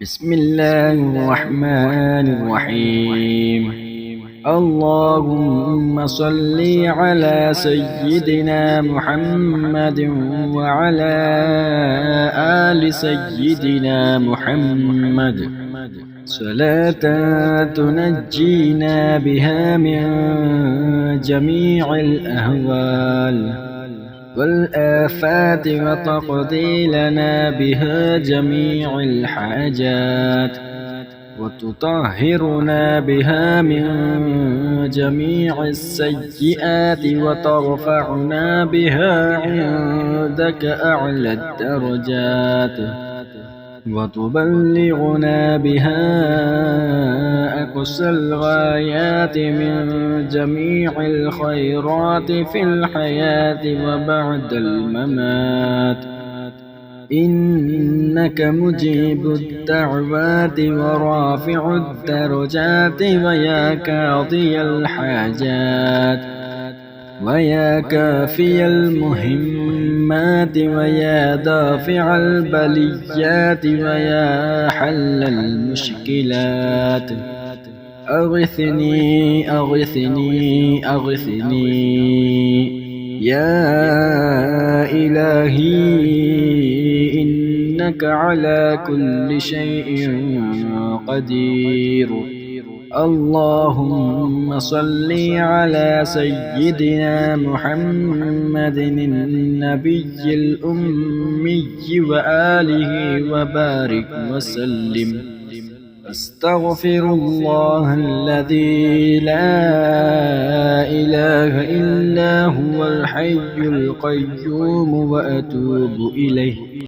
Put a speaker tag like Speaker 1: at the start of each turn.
Speaker 1: بسم الله الرحمن الرحيم. اللهم صل على سيدنا محمد وعلى آل سيدنا محمد صلاة تنجينا بها من جميع الأهوال والآفات وتقضي لنا بها جميع الحاجات وتطهرنا بها من جميع السيئات وترفعنا بها عندك أعلى الدرجات وتبلغنا بها أقصى الغايات من جميع الخيرات في الحياة وبعد الممات، إنك مجيب الدعوات ورافع الدرجات ويا قاضي الحاجات ويا كافي المهمات ويا دافع البليات ويا حل المشكلات. أغثني أغثني أغثني يا إلهي، إنك على كل شيء قدير. اللهم صل على سيدنا محمد النبي الأمي وآله وبارك وسلم. أستغفر الله الذي لا إله إلا هو الحي القيوم وأتوب إليه.